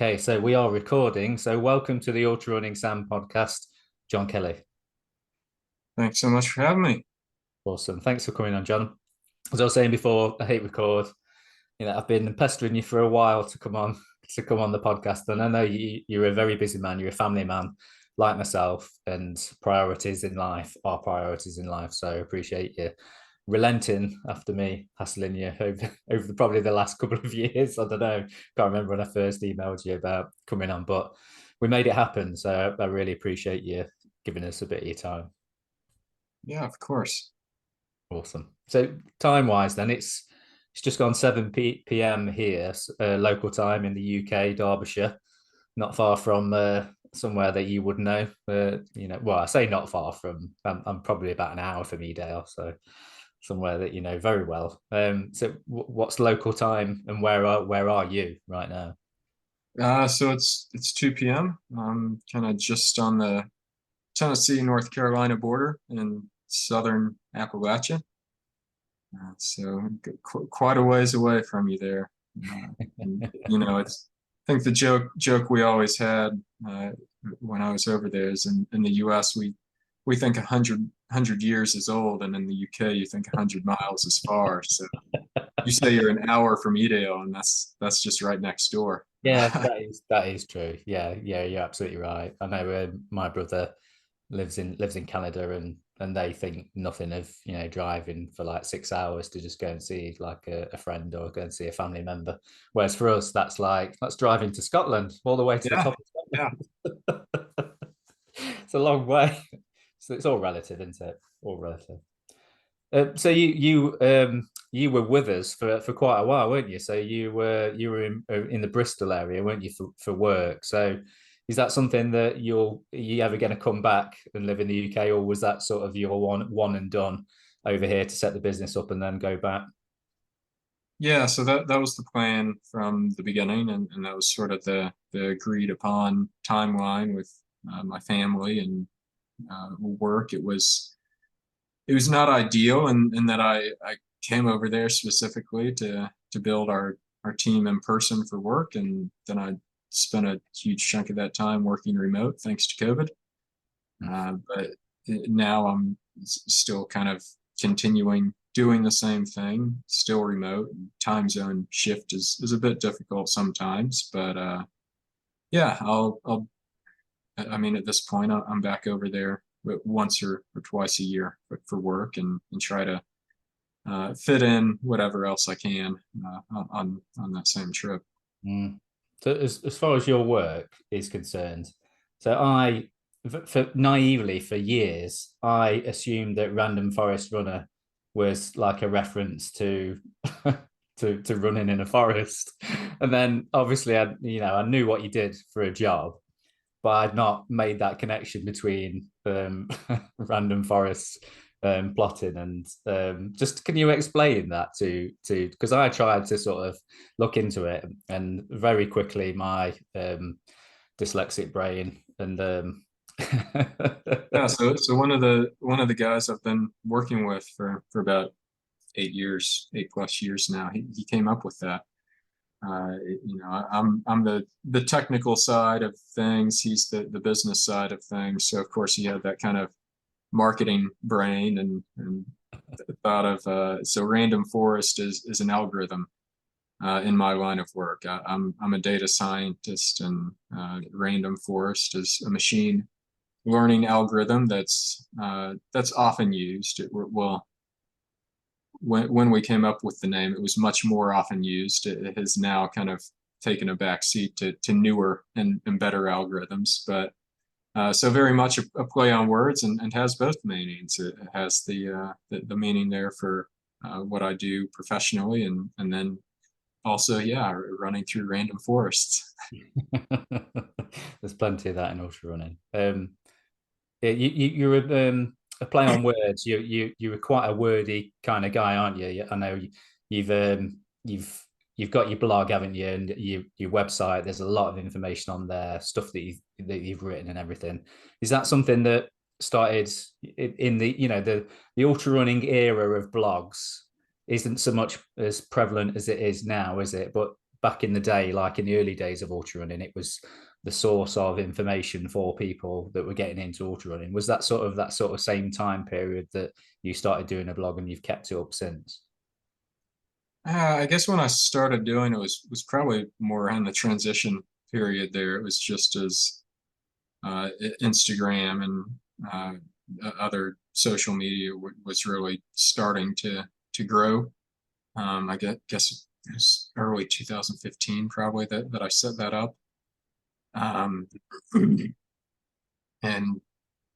Okay, so we are recording. So welcome to the Ultra Running Sam podcast, John Kelly. Thanks so much for having me. Awesome. Thanks for coming on, John. As I was saying before, I hate record. I've been pestering you for a while to come on the podcast, and I know you're a very busy man. You're a family man, like myself, and priorities in life are priorities in life. So I appreciate you relenting after me hassling you over probably the last couple of years. I don't know. Can't remember when I first emailed you about coming on, but we made it happen. So I really appreciate you giving us a bit of your time. Yeah, of course. Awesome. So time wise, then it's just gone 7 p.m. here, local time in the UK, Derbyshire, not far from somewhere that you would know. Well, I say not far from. I'm probably about an hour from Edale, so somewhere that you know very well. So what's local time, and where are you right now? So it's 2 p.m. I'm kind of just on the Tennessee, North Carolina border in southern Appalachia. So quite a ways away from you there. It's I think the joke we always had when I was over there is in the U.S. we think 100 years is old, and in the UK you think 100 miles is far. So you say you're an hour from Edale, and that's just right next door. Yeah, that is true. Yeah, yeah, you're absolutely right. I know my brother lives in Canada, and they think nothing of driving for like 6 hours to just go and see like a friend or go and see a family member. Whereas for us, that's driving to Scotland all the way to the Yeah, top of yeah. Scotland. It's a long way. So it's all relative, isn't it? All relative. So you were with us for quite a while, weren't you? So you were in the Bristol area, weren't you, for work? So is that something that you ever going to come back and live in the UK, or was that sort of your one and done over here to set the business up and then go back? Yeah, so that was the plan from the beginning, and that was sort of the agreed upon timeline with my family and work. It was not ideal, in that I came over there specifically to build our team in person for work, and then I spent a huge chunk of that time working remote thanks to COVID. But now I'm still kind of continuing doing the same thing, still remote. Time zone shift is a bit difficult sometimes, but yeah, I mean, at this point, I'm back over there once or twice a year for work, and try to fit in whatever else I can on that same trip. Mm. So as far as your work is concerned, so naively for years, I assumed that Random Forest Runner was like a reference to to running in a forest. And then obviously I knew what you did for a job, but I'd not made that connection between random forests plotting and just can you explain that to because I tried to sort of look into it and very quickly my dyslexic brain and Yeah, so one of the guys I've been working with for about 8 years, 8+ years now, he came up with that. I'm the technical side of things. He's the business side of things. So of course he had that kind of marketing brain, and thought of so random forest is an algorithm in my line of work. I'm a data scientist, and random forest is a machine learning algorithm that's often used. Well, when we came up with the name, it was much more often used. It has now kind of taken a back seat to newer and better algorithms. But so very much a play on words, and has both meanings. It has the meaning there for what I do professionally, and then also, yeah, running through random forests. there's plenty of that in ultra running. Yeah, you're a play on words. You're quite a wordy kind of guy, aren't you? I know you've you've got your blog, haven't you, and your website. There's a lot of information on there, stuff that you've written and everything. Is that something that started in the the ultra running era of blogs? Isn't so much as prevalent as it is now, is it? back in the day, like in the early days of ultra running, it was the source of information for people that were getting into ultra running. Was that sort of same time period that you started doing a blog and you've kept it up since? I guess when I started doing it was probably more in the transition period there. It was just as Instagram and other social media was really starting to grow. Guess it was early 2015 probably that I set that up. Um, and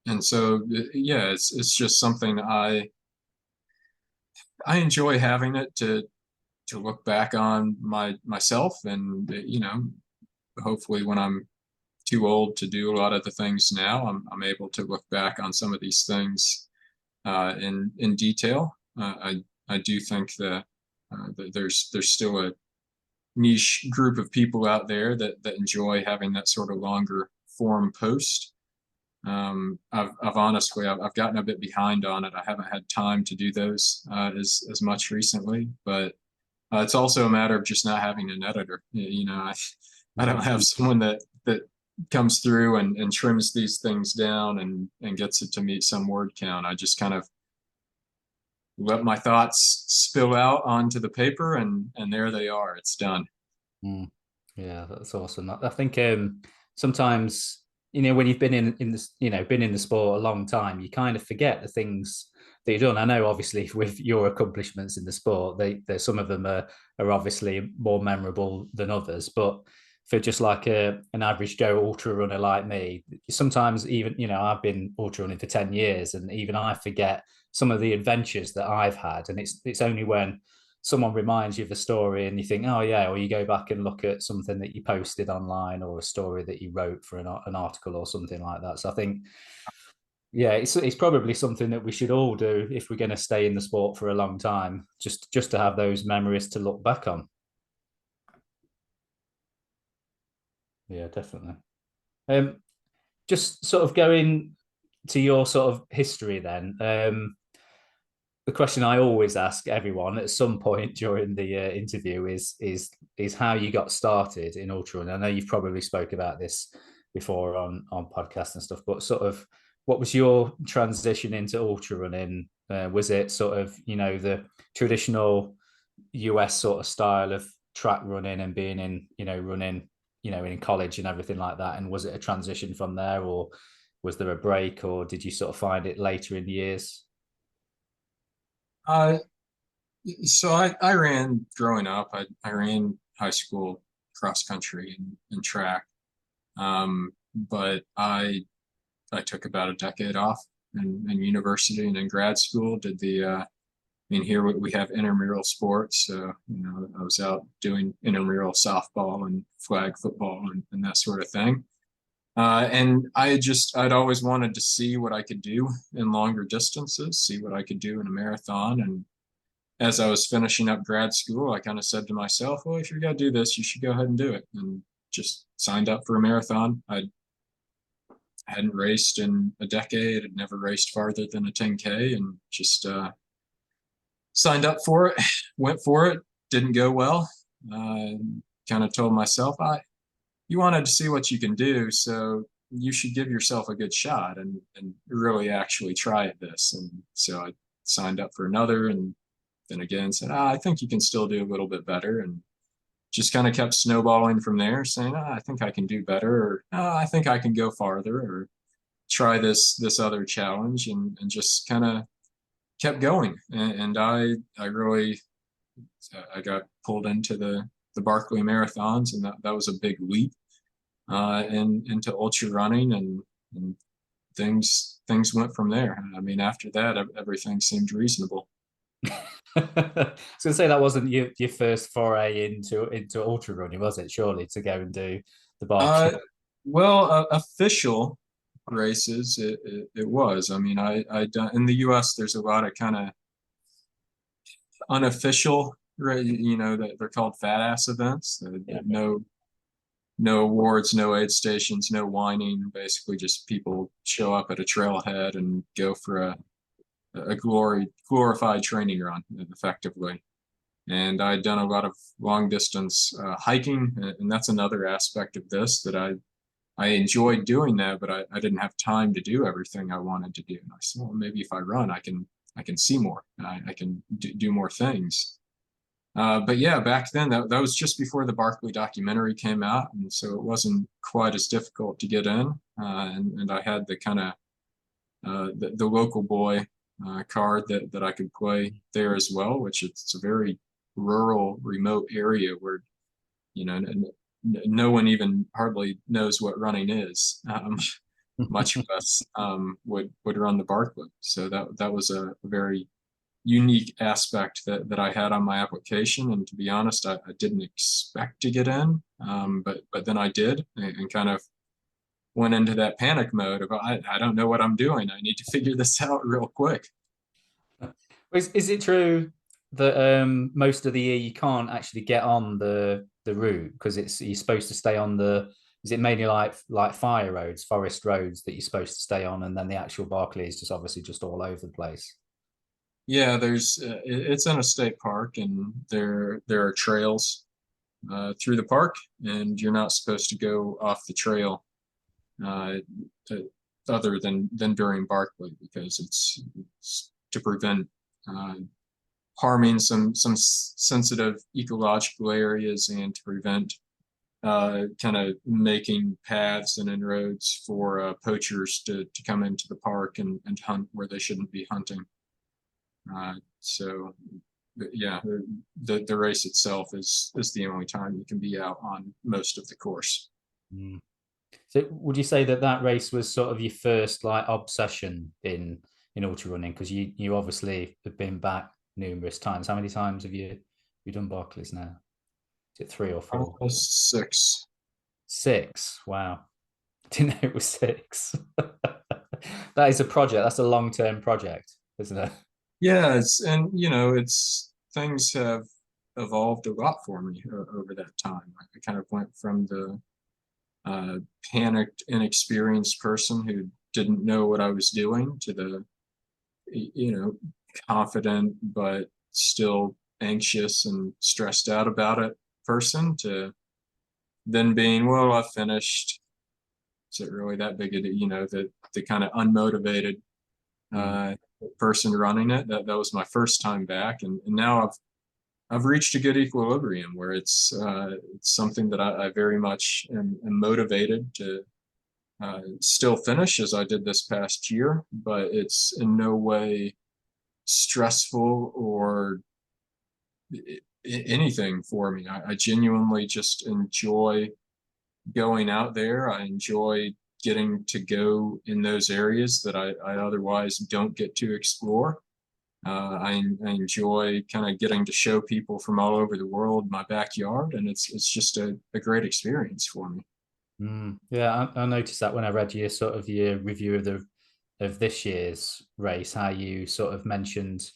and so yeah, it's just something I enjoy having it to look back on myself, and hopefully when I'm too old to do a lot of the things now, I'm able to look back on some of these things in detail. I do think that there's still a niche group of people out there that enjoy having that sort of longer form post. I've honestly I've gotten a bit behind on it. I haven't had time to do those as much recently, but it's also a matter of just not having an editor. I don't have someone that comes through and trims these things down and gets it to meet some word count. I just kind of let my thoughts spill out onto the paper, and there they are. It's done. Mm. Yeah, that's awesome. I think sometimes when you've been in this been in the sport a long time, you kind of forget the things that you've done. I know, obviously, with your accomplishments in the sport, some of them are obviously more memorable than others. But for just like an average Joe ultra runner like me, sometimes even I've been ultra running for 10 years, and even I forget some of the adventures that I've had, and it's only when someone reminds you of a story and you think, oh yeah, or you go back and look at something that you posted online or a story that you wrote for an article or something like that. So I think, yeah, it's probably something that we should all do if we're going to stay in the sport for a long time, just to have those memories to look back on. Yeah, definitely. Um, just sort of going to your sort of history then. The question I always ask everyone at some point during the interview is how you got started in ultra running. I know you've probably spoke about this before on podcasts and stuff, but sort of what was your transition into ultra running? Was it sort of the traditional US sort of style of track running and being in running in college and everything like that? And was it a transition from there, or was there a break, or did you sort of find it later in the years? Uh, so I ran growing up. I ran high school cross country and track. But I took about a decade off in university and in grad school. Did the here we have intramural sports, so I was out doing intramural softball and flag football and that sort of thing. And I'd always wanted to see what I could do in longer distances, see what I could do in a marathon. And as I was finishing up grad school, I kind of said to myself, well, if you're going to do this, you should go ahead and do it. And just signed up for a marathon. I hadn't raced in a decade, had never raced farther than a 10K, and just signed up for it, went for it, didn't go well. Kind of told myself, you wanted to see what you can do, so you should give yourself a good shot and really actually try at this. And so I signed up for another, and then again said, I think you can still do a little bit better. And just kind of kept snowballing from there, saying, I think I can do better, or I think I can go farther, or try this other challenge, and just kind of kept going. And I really I got pulled into the Barkley Marathons, and that was a big leap into ultra running, and things went from there. I mean, after that, everything seemed reasonable. I was gonna say that wasn't your first foray into ultra running, was it? Surely, to go and do the Uh, Berkshire. well, official races, it was. I mean, I done in the U.S. There's a lot of kind of unofficial, that they're called fat ass events. Yeah. No awards, no aid stations, no whining. Basically, just people show up at a trailhead and go for a glorified training run, effectively. and I'd done a lot of long distance hiking, and that's another aspect of this that I enjoyed doing that, but I didn't have time to do everything I wanted to do. And I said, well, maybe if I run, I can see more, and I can do more things. But yeah, back then that was just before the Barkley documentary came out, and so it wasn't quite as difficult to get in. And I had the kind of the local boy card that I could play there as well, which it's a very rural, remote area where no one even hardly knows what running is, much less would run the Barkley. So that was a very unique aspect that I had on my application. And to be honest, I didn't expect to get in, but then I did, and kind of went into that panic mode of I don't know what I'm doing. I need to figure this out real quick. Is it true that most of the year you can't actually get on the route because you're supposed to stay on the, is it mainly like fire roads, forest roads that you're supposed to stay on, and then the actual Barkley is just obviously just all over the place? Yeah, it's in a state park, and there are trails through the park, and you're not supposed to go off the trail uh, other than during Barkley, because it's to prevent uh, harming some sensitive ecological areas, and to prevent kind of making paths and inroads for poachers to come into the park and hunt where they shouldn't be hunting. So yeah, the race itself is the only time you can be out on most of the course. Mm. So would you say that race was sort of your first like obsession in ultra running? Because you obviously have been back numerous times. How many times have you done Barclays now? Is it three or four? Six. Six. Wow. Didn't know it was six. That is a project. That's a long-term project, isn't it? Yeah, and it's things have evolved a lot for me over that time. I kind of went from the panicked, inexperienced person who didn't know what I was doing to the confident but still anxious and stressed out about it person, to then being, well, I finished. Is it really that big a deal? The kind of unmotivated Mm. uh, person running it. That was my first time back, and now I've reached a good equilibrium where it's something that I very much am motivated to still finish, as I did this past year, but it's in no way stressful or anything for me. I genuinely just enjoy going out there. I enjoy getting to go in those areas that I otherwise don't get to explore. I enjoy kind of getting to show people from all over the world my backyard, and it's just a great experience for me. Mm. Yeah, I noticed that when I read your sort of your review of this year's race, how you sort of mentioned,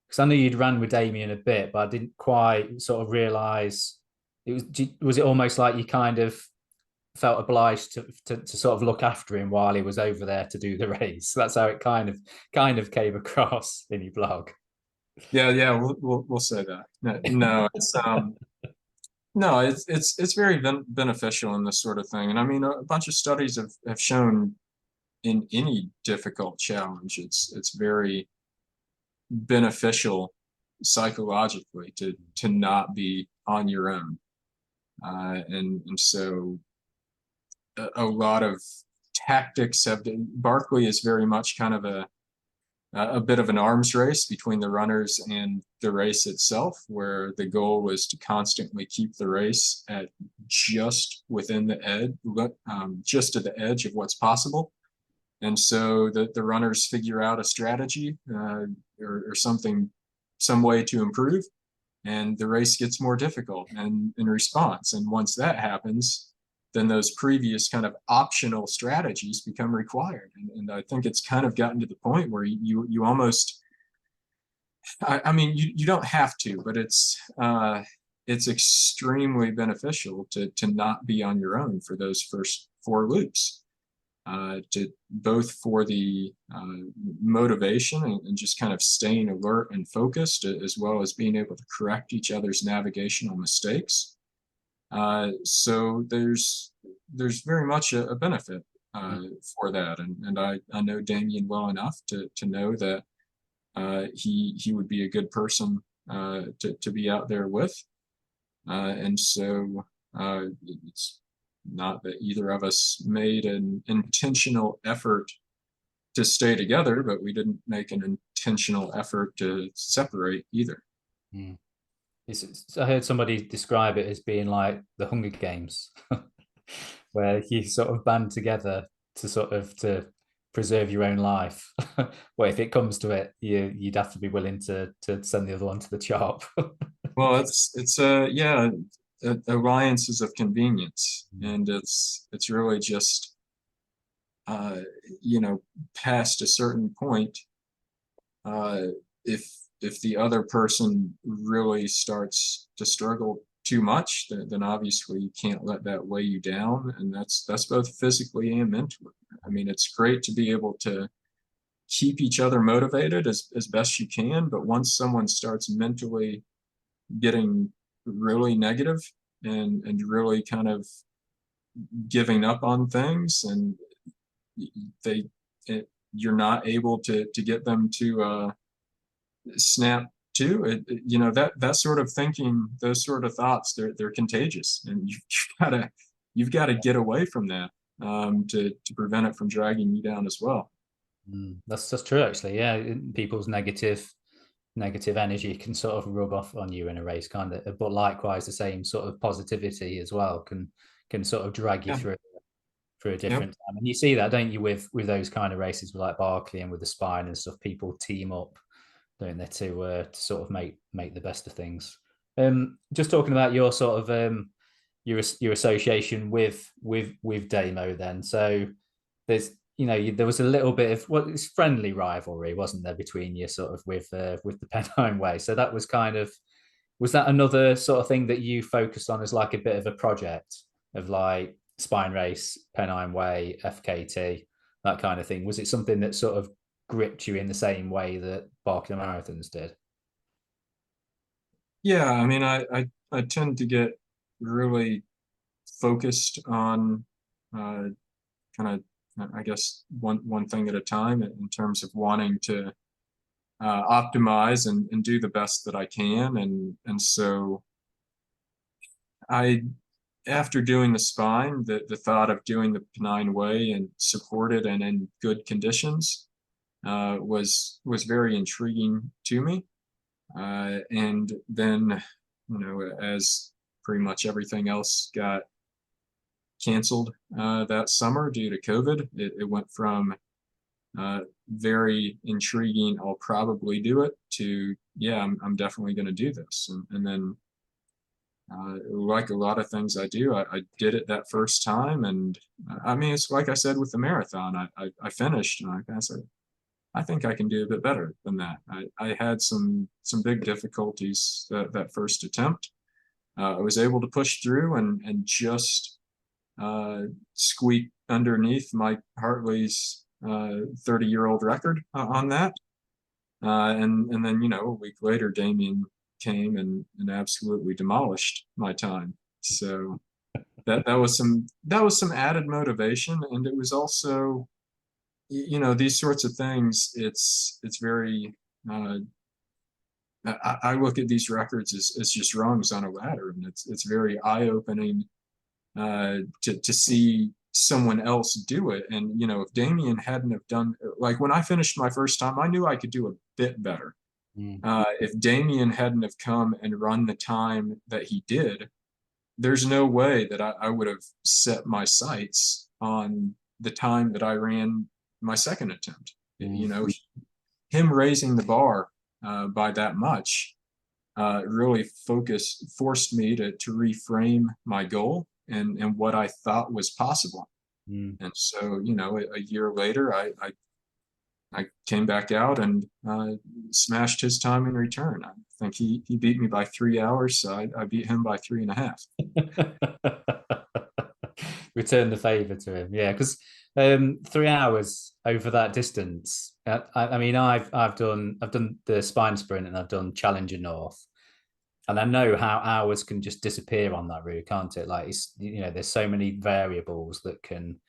because I knew you'd ran with Damien a bit, but I didn't quite sort of realize it was it almost like you kind of felt obliged to sort of look after him while he was over there to do the race. That's how it kind of came across in your blog. Yeah, we'll say that. No, it's very beneficial in this sort of thing, and I mean a bunch of studies have shown in any difficult challenge, it's very beneficial psychologically to not be on your own, and so a lot of tactics have been. Barkley is very much kind of a bit of an arms race between the runners and the race itself, where the goal was to constantly keep the race at just within the edge, just to the edge of what's possible. And so the runners figure out a strategy or something, some way to improve, and the race gets more difficult and in response. And once that happens, then those previous kind of optional strategies become required. And I think it's kind of gotten to the point where you almost, I mean, you don't have to, but it's extremely beneficial to not be on your own for those first four loops. to both for the motivation and just kind of staying alert and focused, as well as being able to correct each other's navigational mistakes. So there's very much a benefit for that, and I know Damien well enough to know that he would be a good person to be out there with, and so it's not that either of us made an intentional effort to stay together, but we didn't make an intentional effort to separate either. Mm. I heard somebody describe it as being like the Hunger Games, where you sort of band together to sort of to preserve your own life. Well, if it comes to it, you'd have to be willing to send the other one to the chop. Well, it's yeah, alliances of convenience, and it's really just uh, you know, past a certain point, uh, if the other person really starts to struggle too much, then obviously you can't let that weigh you down, and that's both physically and mentally. I mean, it's great to be able to keep each other motivated as best you can, but once someone starts mentally getting really negative and really kind of giving up on things, and they you're not able to get them to snap to it, you know, that sort of thinking, those sort of thoughts, they're contagious, and you've got to get away from that to prevent it from dragging you down as well. That's true, actually. Yeah, people's negative energy can sort of rub off on you in a race, kind of. But likewise, the same sort of positivity as well can sort of drag you Yeah. through a Yep. different time. And you see that, don't you, with those kind of races with like Barkley and with the spine and stuff. People team up, don't they, to sort of make the best of things. Just talking about your sort of your association with Damo, then. So there's there was a little bit of it's friendly rivalry, wasn't there, between you sort of with the Pennine Way. So that was kind of was that another sort of thing that you focused on as like a bit of a project of like spine race, Pennine Way, FKT, that kind of thing? Was it something that sort of gripped you in the same way that Barkley Marathons did? Yeah, I mean, I tend to get really focused on kind of, I guess, one thing at a time in terms of wanting to optimize and do the best that I can, and so I, after doing the spine, the thought of doing the Pennine Way and supported and in good conditions was very intriguing to me. And then, you know, as pretty much everything else got canceled that summer due to COVID, it went from very intriguing, I'll probably do it, to, yeah, I'm definitely going to do this. And then, like a lot of things I do, I did it that first time. And I mean, it's like I said with the marathon, I finished and I kind of said, I think I can do a bit better than that. I had some big difficulties that first attempt. I was able to push through and just squeak underneath Mike Hartley's 30-year-old record on that. And then, you know, a week later, Damien came and absolutely demolished my time. So that was some added motivation, and it was also, you know, these sorts of things. It's very I look at these records as just rungs on a ladder, and it's very eye opening to see someone else do it. And you know, if Damien hadn't have done, like when I finished my first time, I knew I could do a bit better. Mm. If Damien hadn't have come and run the time that he did, there's no way that I would have set my sights on the time that I ran my second attempt. You know, him raising the bar by that much really forced me to reframe my goal and what I thought was possible. Mm. And so, you know, a year later, I came back out and smashed his time in return. I think he beat me by 3 hours. So I beat him by 3.5. return the favor to him. Yeah, because 3 hours over that distance. I mean, I've done the spine sprint and I've done Challenger North, and I know how hours can just disappear on that route, can't it? Like it's there's so many variables that can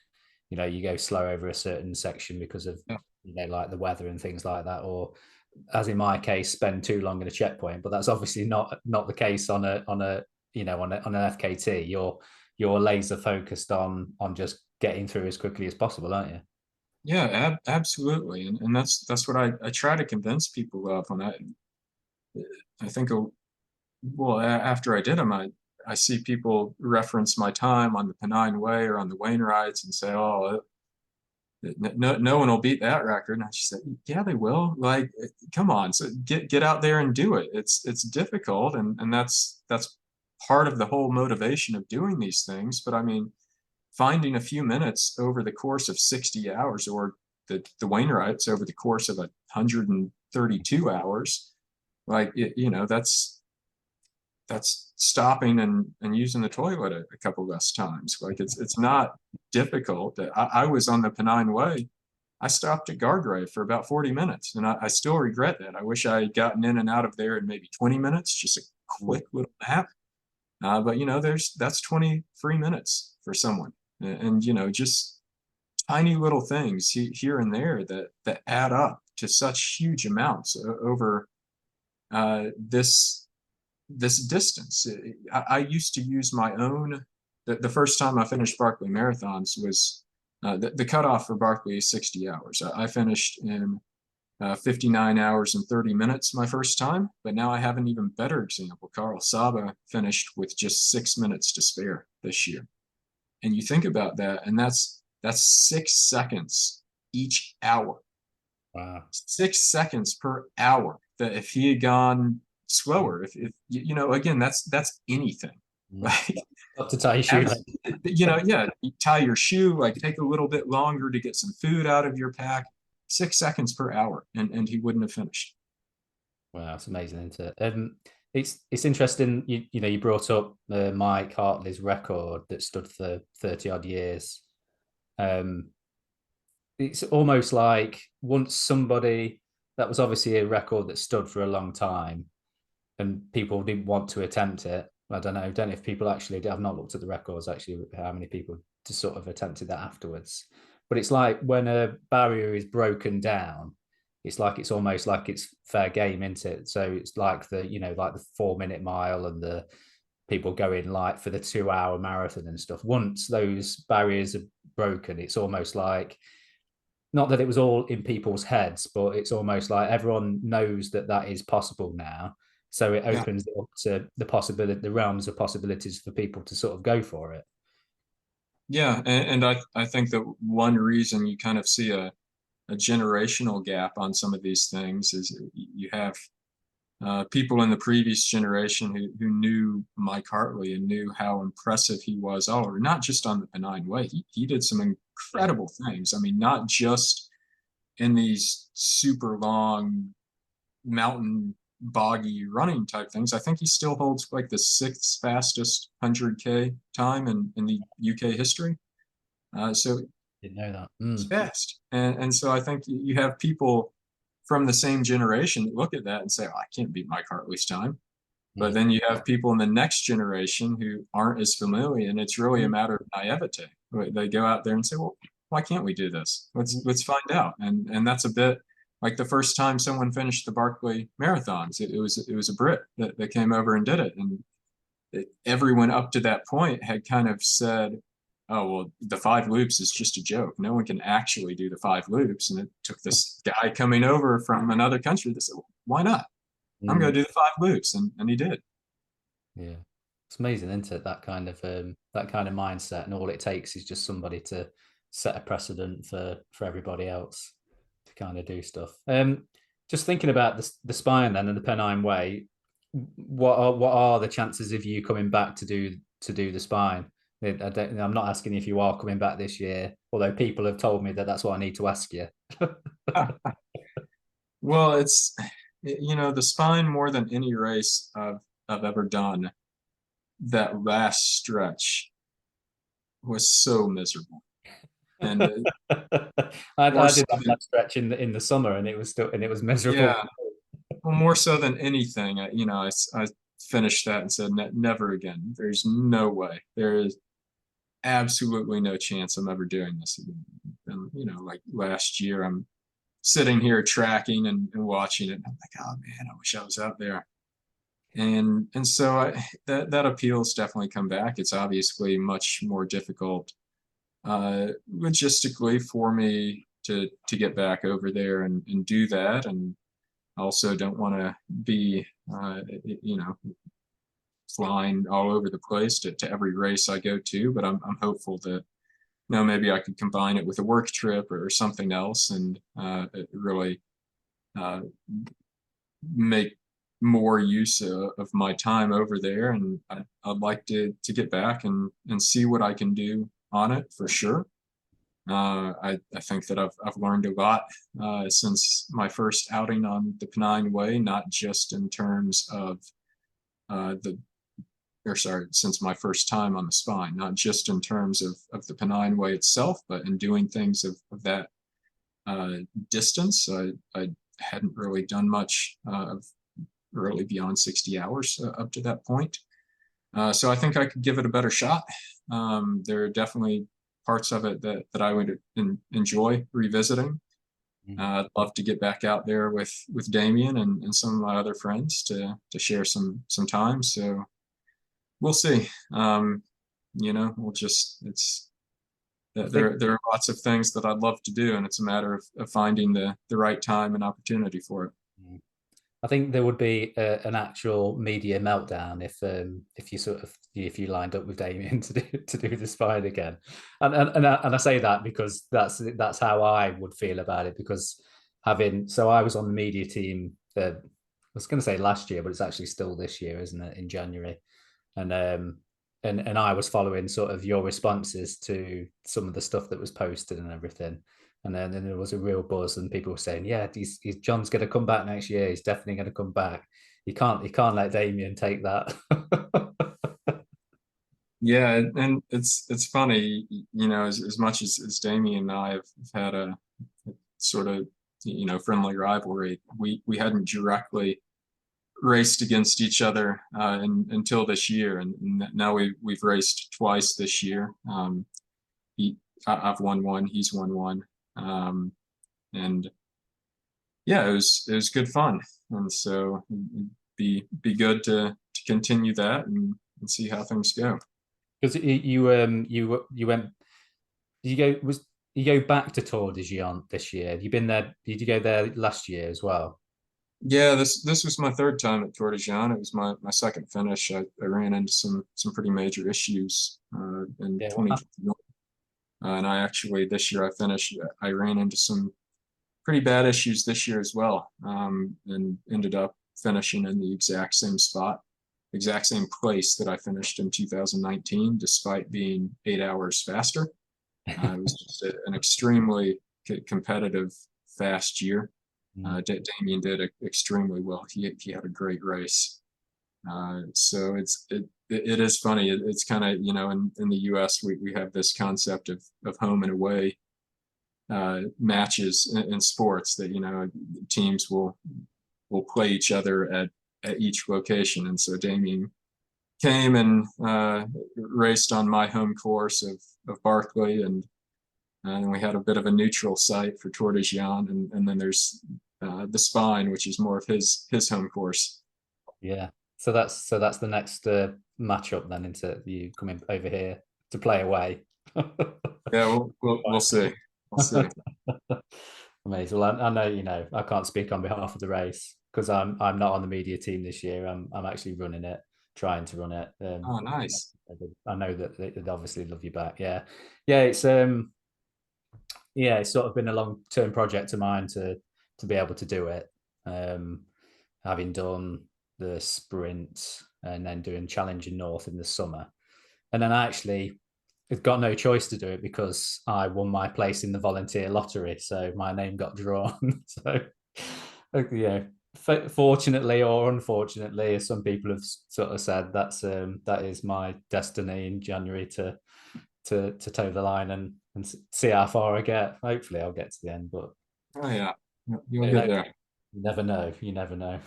you go slow over a certain section because of Yeah. like the weather and things like that, or as in my case, spend too long at a checkpoint. But that's obviously not the case on a on an FKT. You're laser focused on just getting through as quickly as possible, aren't you? Yeah, absolutely, and that's what I try to convince people of when I think well after I did them, I see people reference my time on the Pennine Way or on the Wainwrights and say, oh, no one will beat that record. And I just said, yeah, they will. Like, come on, so get out there and do it. It's difficult, and that's part of the whole motivation of doing these things. But I mean, finding a few minutes over the course of 60 hours, or the Wainwrights over the course of 132 hours, like that's stopping and using the toilet a couple less times. Like it's not difficult. I was on the Pennine Way. I stopped at Gargrave for about 40 minutes, and I still regret that. I wish I had gotten in and out of there in maybe 20 minutes, just a quick little nap. But that's 20 free minutes for someone, and just tiny little things here and there that add up to such huge amounts over this distance. I used to use my own. The first time I finished Barkley Marathons was the cutoff for Barkley is 60 hours. I finished in 59 hours and 30 minutes my first time, but now I have an even better example. Carl Saba finished with just 6 minutes to spare this year. And you think about that, and that's 6 seconds each hour. Wow. 6 seconds per hour. That if he had gone slower, if again, that's anything. Like, Up to tie your shoe. yeah, you tie your shoe, like take a little bit longer to get some food out of your pack. 6 seconds per hour, and he wouldn't have finished. Wow, it's amazing, isn't it? It's interesting. You brought up Mike Hartley's record that stood for 30 odd years. Um, it's almost like once somebody that was obviously a record that stood for a long time, and people didn't want to attempt it. I don't know if people actually did. I've not looked at the records actually, how many people just sort of attempted that afterwards. But it's like when a barrier is broken down, it's almost like it's fair game, isn't it? So it's like like the 4 minute mile and the people going like for the 2 hour marathon and stuff. Once those barriers are broken, it's almost like not that it was all in people's heads, but it's almost like everyone knows that that is possible now. So it Yeah, opens it up to the possibility, the realms of possibilities for people to sort of go for it. yeah, and I think that one reason you kind of see a generational gap on some of these things is you have people in the previous generation who knew Mike Hartley and knew how impressive he was all over, not just on the Pennine Way. He did some incredible things. I mean, not just in these super long mountain boggy running type things. I think he still holds like the sixth fastest 100K time in the UK history. So Didn't know that. it's fast. And so I think you have people from the same generation that look at that and say, oh, I can't beat Mike Hartley's time. But then you have people in the next generation who aren't as familiar, and it's really a matter of naivete. They go out there and say, well, why can't we do this? Let's find out. And that's a bit like the first time someone finished the Barkley Marathons. It was a Brit that came over and did it. And everyone up to that point had kind of said, oh, well, the 5 loops is just a joke. No one can actually do the 5 loops. And it took this guy coming over from another country that said, well, why not? I'm going to do the 5 loops. And he did. Yeah, it's amazing, isn't it? That kind of mindset, and all it takes is just somebody to set a precedent for everybody else to kind of do stuff. Just thinking about the spine then and the Pennine Way, what are the chances of you coming back to do the spine? I'm not asking if you are coming back this year, although people have told me that that's what I need to ask you. Well, it's the spine more than any race I've ever done. That last stretch was so miserable, and more I so did than that stretch in the summer, and it was miserable. yeah, well, more so than anything, I finished that and said, Never again. There's no way. There is absolutely no chance I'm ever doing this again." And like last year, I'm sitting here tracking and watching it. And I'm like, oh man, I wish I was out there. And so that appeal's definitely come back. It's obviously much more difficult logistically for me to get back over there and do that. And I also don't want to be flying all over the place to every race I go to. But I'm hopeful that maybe I could combine it with a work trip or something else, and really uh, make more use of my time over there. And I'd like to get back and see what I can do on it for sure. I think that I've learned a lot since my first outing on the Pennine Way, not just in terms of the or sorry, since my first time on the spine, not just in terms of the Pennine Way itself, but in doing things of that distance. I hadn't really done much of really beyond 60 hours up to that point. So I think I could give it a better shot. There are definitely parts of it that I would enjoy revisiting. I'd love to get back out there with Damien and some of my other friends to share some time. So we'll see. We'll just it's I think there are lots of things that I'd love to do, and it's a matter of finding the right time and opportunity for it. I think there would be an actual media meltdown if you if you lined up with Damien to do the spine again, and I say that because that's how I would feel about it, because I was on the media team. I was going to say last year, but it's actually still this year, isn't it? In January, and and I was following sort of your responses to some of the stuff that was posted and everything. And then there was a real buzz, and people were saying, "Yeah, John's going to come back next year. He's definitely going to come back. You can't let Damien take that." Yeah, and it's funny, as much as Damien and I have had a sort of friendly rivalry. We hadn't directly raced against each other until this year, and now we've raced twice this year. He I've won one, he's won one, and yeah, it was good fun, and so it'd be good to continue that and see how things go. Because you went, did you go was you go back to Tour de Géant this year? Have you been there? Did you go there last year as well? Yeah, this was my third time at Tour de Géant. It was my second finish. I ran into some pretty major issues in Yeah, 2021. And I actually, this year I ran into some pretty bad issues this year as well, and ended up finishing in the exact same spot, exact same place that I finished in 2019, despite being 8 hours faster. It was just an extremely competitive, fast year. Damien did extremely well. He had a great race. So it is funny. It's kind of in the U.S. we have this concept of home and away matches in sports that teams will play each other at each location. And so Damien came and raced on my home course of Barkley, and we had a bit of a neutral site for Tour de Géant, and then there's the Spine, which is more of his home course. Yeah. So that's the next matchup then, into you coming over here to play away. Yeah, we'll see. We'll see. Amazing. Well, I know I can't speak on behalf of the race because I'm not on the media team this year. I'm actually running it, trying to run it. Oh, nice. I know that they'd obviously love you back. Yeah, yeah. It's sort of been a long term project of mine to be able to do it. Um, Having done the sprint and then doing Challenging North in the summer, and then I actually got no choice to do it because I won my place in the volunteer lottery, so my name got drawn. So yeah, fortunately or unfortunately, as some people have sort of said, that is my destiny in January to toe the line and see how far I get. Hopefully, I'll get to the end, but Oh yeah, you'll you get know, there. you never know. You never know.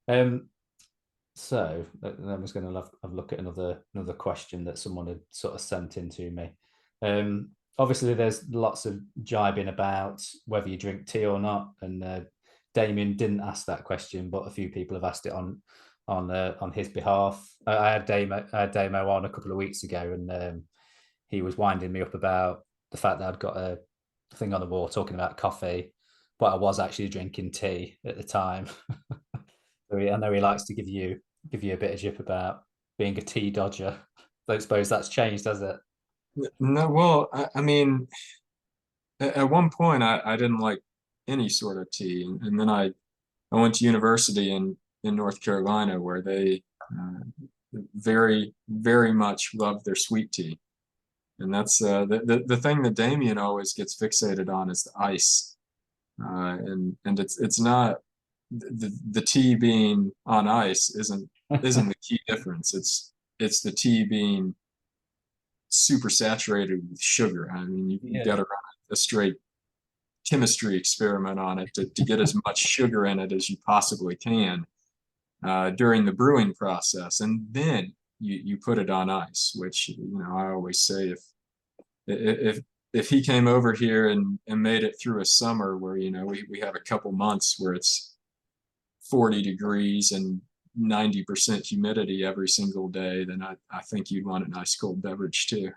um, so I was going to have a look at another question that someone had sort of sent in to me. Obviously, there's lots of jibing about whether you drink tea or not, and Damien didn't ask that question, but a few people have asked it on his behalf. I had Damo on a couple of weeks ago, and he was winding me up about the fact that I'd got a thing on the wall talking about coffee, but I was actually drinking tea at the time. So I know he likes to give you a bit of jip about being a tea dodger. I don't suppose that's changed, has it? No, well, I mean, at one point I didn't like any sort of tea, and then I went to university in North Carolina where they very very much love their sweet tea, and that's the thing that Damien always gets fixated on is the ice, and it's not the tea being on ice isn't the key difference. It's the tea being super saturated with sugar. I mean, you've got Yeah. to run a straight chemistry experiment on it to get as much sugar in it as you possibly can during the brewing process, and then you put it on ice. Which I always say if if he came over here and made it through a summer where we have a couple months where it's 40 degrees and 90% humidity every single day, then I think you'd want a nice cold beverage too.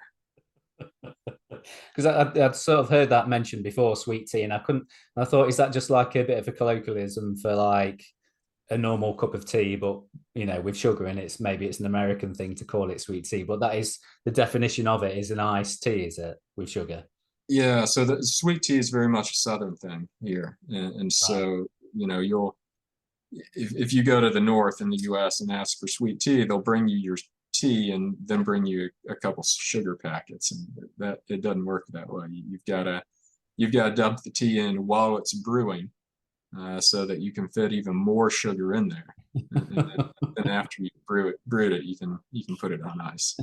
Because I'd sort of heard that mentioned before, sweet tea, and I couldn't. I thought, is that just like a bit of a colloquialism for like a normal cup of tea, but with sugar in it? Maybe it's an American thing to call it sweet tea, but that is the definition of it, is an iced tea, is it, with sugar? Yeah, so the sweet tea is very much a southern thing here, and Right. so you'll if you go to the north in the U.S. and ask for sweet tea, they'll bring you your tea and then bring you a couple sugar packets, and that it doesn't work that way. You've got to dump the tea in while it's brewing, so that you can fit even more sugar in there, and then after you brewed it, you can put it on ice.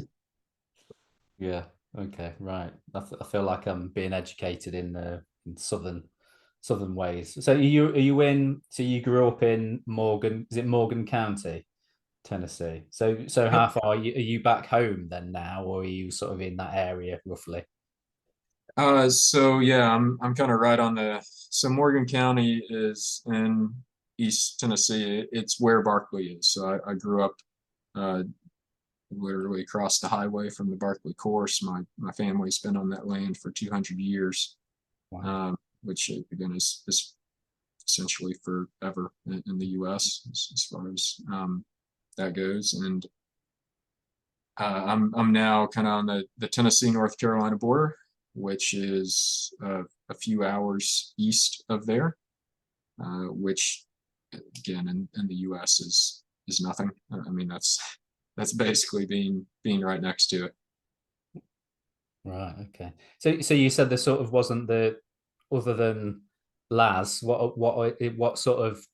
Yeah. Okay. Right. I feel like I'm being educated in southern ways. So you grew up in Morgan? Is it Morgan County, Tennessee? So Yep. how far are you back home then now, or are you sort of in that area roughly? So yeah, I'm kind of right on the. So Morgan County is in East Tennessee. It's where Barkley is. So I grew up uh, literally across the highway from the Barkley course. My family's been on that land for 200 years, Wow. which again is essentially forever in the U.S. as far as that goes. And I'm now kind of on the Tennessee North Carolina border, which is a few hours east of there, which again in the U.S. is nothing. I mean that's basically being right next to it. Right. Okay. So you said there sort of wasn't the other than Laz. What sort of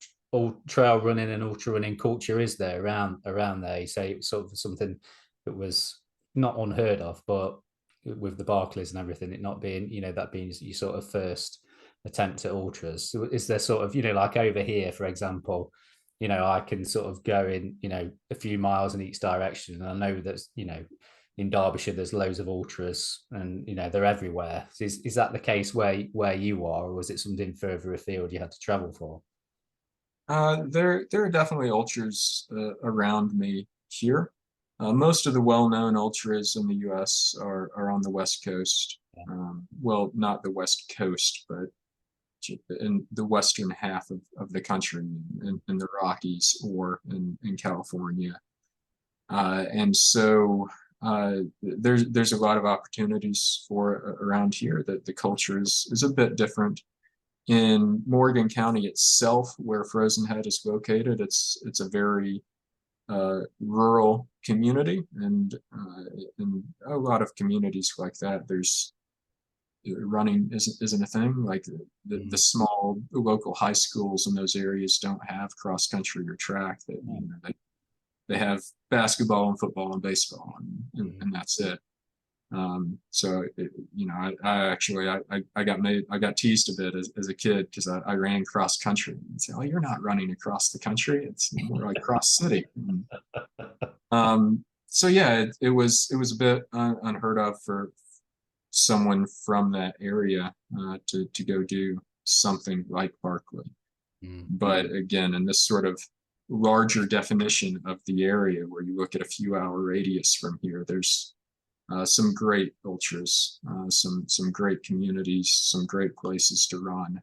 trail running and ultra running culture is there around there? You say it's sort of something that was not unheard of, but with the Barclays and everything, it not being that being your sort of first attempt at ultras. So is there sort of like over here, for example? I can sort of go in a few miles in each direction, and I know that in Derbyshire, there's loads of ultras, and they're everywhere. Is that the case where you are, or was it something further afield you had to travel for? There are definitely ultras around me here. Most of the well-known ultras in the U.S. are on the West Coast. Well, not the West Coast, but in the western half of the country, in the Rockies or in California. And so there's a lot of opportunities for around here. That the culture is a bit different. In Morgan County itself, where Frozen Head is located, it's a very rural community, and in a lot of communities like that, there's running isn't a thing. Like the Mm. small local high schools in those areas don't have cross country or track. That they have basketball and football and baseball, and Mm. that's it. So I actually I got teased a bit as a kid because I ran cross country and say, oh, you're not running across the country, it's more like cross city. So yeah, it was a bit unheard of for someone from that area to go do something like Barkley. Mm. But again, in this sort of larger definition of the area, where you look at a few hour radius from here, there's some great ultras, some great communities, some great places to run.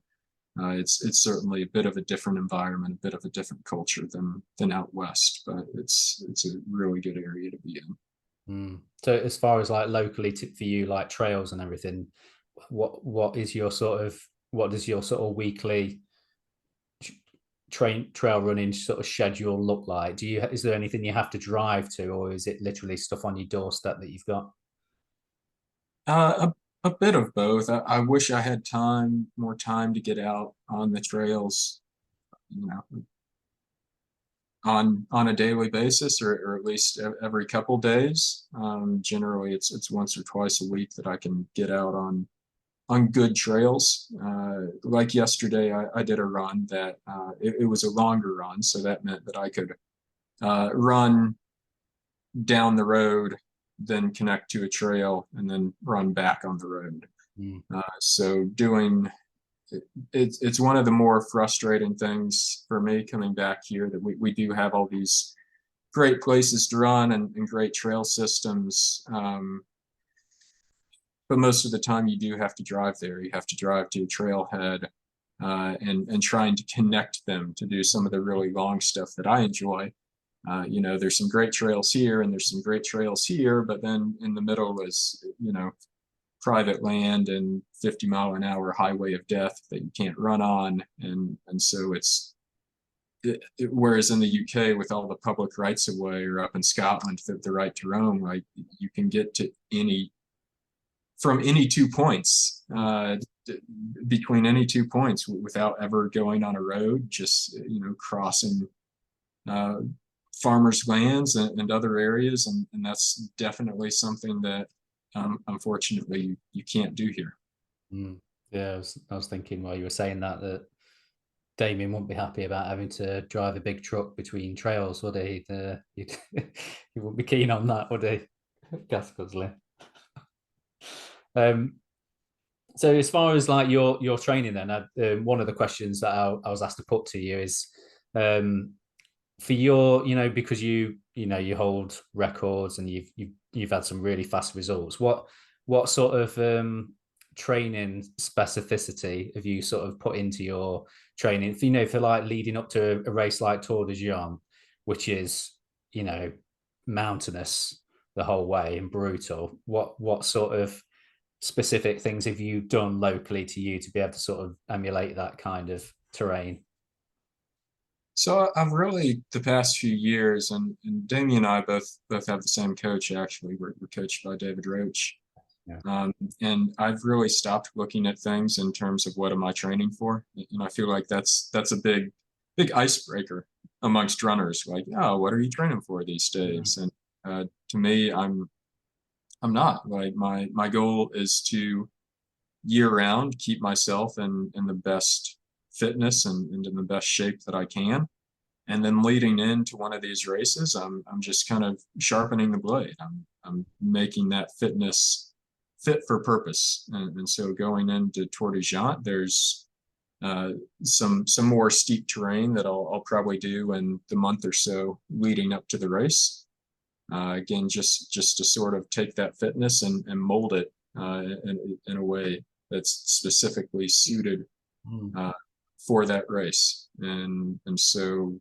It's certainly a bit of a different environment, a bit of a different culture than out west, but it's a really good area to be in. Mm. So as far as like locally for you, like trails and everything, what is your sort of what does your sort of weekly trail running sort of schedule look like? Is there anything you have to drive to, or is it literally stuff on your doorstep that you've got? A bit of both. I wish I had more time to get out on the trails, you know, on a daily basis, or at least every couple days. Generally, it's once or twice a week that I can get out on good trails. Like yesterday, I did a run that it was a longer run, so that meant that I could run down the road, then connect to a trail, and then run back on the road. Mm. So doing it's one of the more frustrating things for me coming back here, that we do have all these great places to run and great trail systems. But most of the time you do have to drive there. You have to drive to a trailhead and trying to connect them to do some of the really long stuff that I enjoy. There's some great trails here and there's some great trails here, but then in the middle is, private land and 50-mile-an-hour highway of death that you can't run on. And so whereas in the UK with all the public rights of way, or up in Scotland, the right to roam, like you can get to from any 2 points, between any 2 points without ever going on a road, just, crossing farmers' lands and other areas. And that's definitely something that, unfortunately, you can't do here. Mm. Yeah, I was thinking while you were saying that Damien wouldn't be happy about having to drive a big truck between trails, would he? He wouldn't be keen on that, would he? Gas guzzling. Um, so as far as like your training, then one of the questions that I was asked to put to you is, for your, because you hold records and you've had some really fast results. What sort of training specificity have you sort of put into your training? For like leading up to a race like Tour de Géant, which is mountainous the whole way and brutal. What sort of specific things have you done locally to you to be able to sort of emulate that kind of terrain? So I've really, the past few years, and Damien and I both have the same coach. Actually, we're coached by David Roach. Yeah. And I've really stopped looking at things in terms of what am I training for. And I feel like that's a big icebreaker amongst runners. Like, oh, what are you training for these days? And to me, I'm not. Like, my goal is to year round keep myself in the best fitness and in the best shape that I can. And then leading into one of these races, I'm just kind of sharpening the blade. I'm making that fitness fit for purpose. And so going into Tour de Géant, there's some more steep terrain that I'll probably do in the month or so leading up to the race. Again, just to sort of take that fitness and mold it in a way that's specifically suited for that race. And so,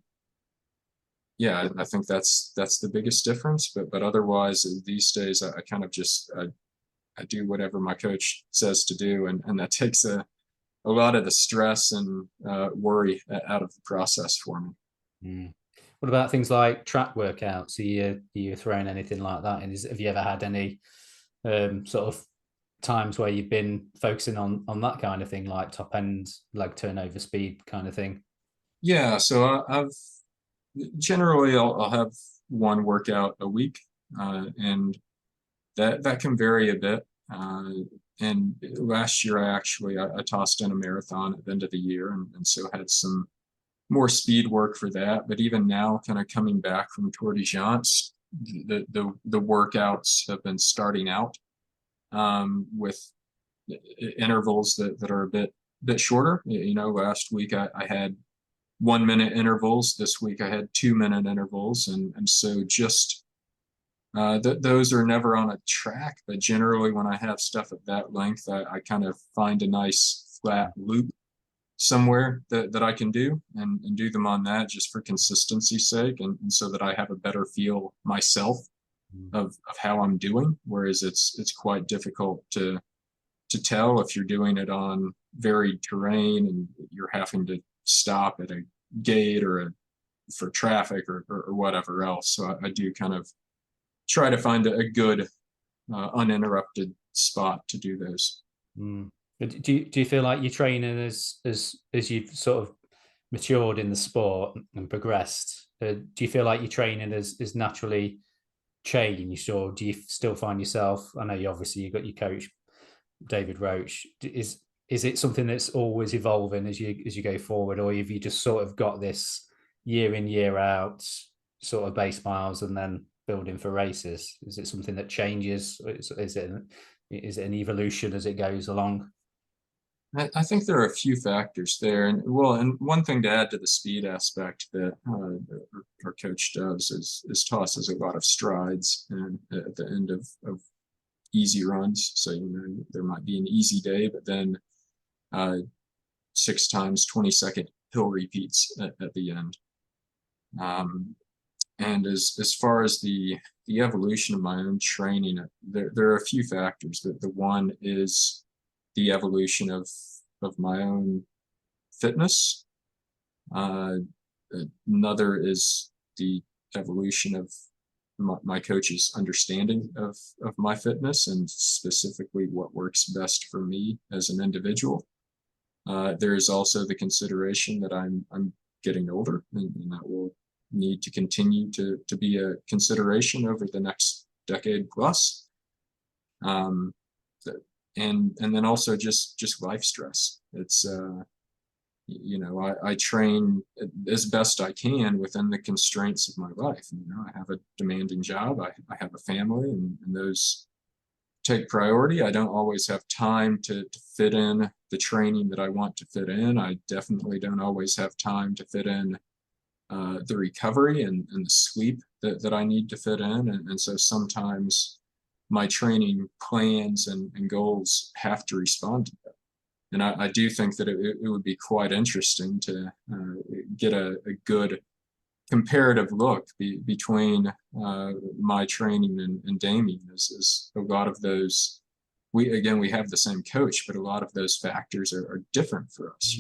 yeah, I think that's the biggest difference. But otherwise, these days, I kind of just I do whatever my coach says to do, and that takes a lot of the stress and worry out of the process for me. Mm. What about things like track workouts? Are you throwing anything like that? And have you ever had any sort of times where you've been focusing on that kind of thing, like top end leg turnover speed kind of thing? Yeah, so I've generally I'll have one workout a week, and that can vary a bit. And last year, I tossed in a marathon at the end of the year, and so had some more speed work for that. But even now, kind of coming back from Tour de Géants, the workouts have been starting out with intervals that are a bit shorter. Last week I had 1 minute intervals. This week I had 2 minute intervals, and so just those are never on a track, but generally when I have stuff at that length, I kind of find a nice flat loop somewhere that I can do and do them on that just for consistency's sake, and so that I have a better feel myself of how I'm doing. Whereas it's quite difficult to tell if you're doing it on varied terrain and you're having to stop at a gate for traffic or whatever else. So I do kind of try to find a good uninterrupted spot to do those. Mm. Do you feel like you're training as you've sort of matured in the sport and progressed? Do you feel like your training is naturally changed, or do you still find yourself? I know you got your coach David Roach. Is it something that's always evolving as you go forward, or have you just sort of got this year in year out sort of base miles and then building for races? Is it something that changes? Is it an evolution as it goes along? I think there are a few factors there, and one thing to add to the speed aspect that our coach does is tosses a lot of strides and at the end of easy runs. So there might be an easy day, but then 6 times 20-second hill repeats at the end. And as far as the evolution of my own training, there are a few factors. The one is the evolution of my own fitness. Another is the evolution of my coach's understanding of my fitness, and specifically what works best for me as an individual. There is also the consideration that I'm getting older, and that will need to continue to be a consideration over the next decade plus. And then also just life stress. It's I train as best I can within the constraints of my life. I have a demanding job. I have a family, and those take priority. I don't always have time to fit in the training that I want to fit in. I definitely don't always have time to fit in the recovery and the sleep that I need to fit in. And so sometimes my training plans and goals have to respond to that. And I do think that it would be quite interesting to get a good comparative look between my training and Damien. Is a lot of those, we have the same coach, but a lot of those factors are different for us.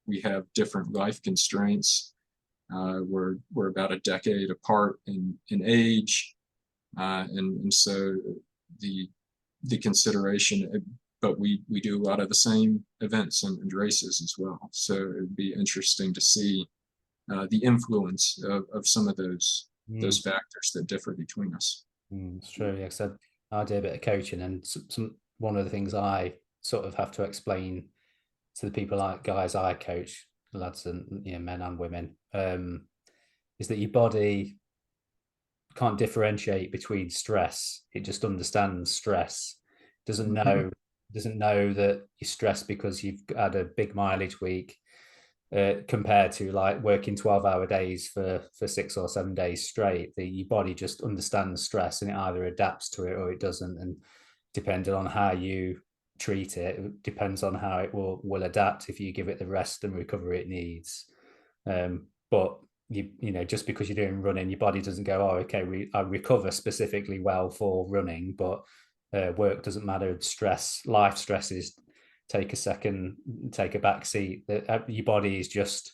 We have different life constraints. We're about a decade apart in age, and so the consideration. But we do a lot of the same events and races as well. So it'd be interesting to see the influence of some of those factors that differ between us. It's true. Yeah, so I do a bit of coaching, and one of the things I sort of have to explain to the people, like guys I coach, lads and men and women, is that your body can't differentiate between stress. It just understands stress. Doesn't know that you're stressed because you've had a big mileage week, compared to like working 12-hour days for 6 or 7 days straight. Your body just understands stress, and it either adapts to it or it doesn't. And depending on how you treat it, it depends on how it will adapt if you give it the rest and recovery it needs. But just because you're doing running, your body doesn't go, oh, okay, I recover specifically well for running, but work doesn't matter. Life stresses take a back seat. Your body is just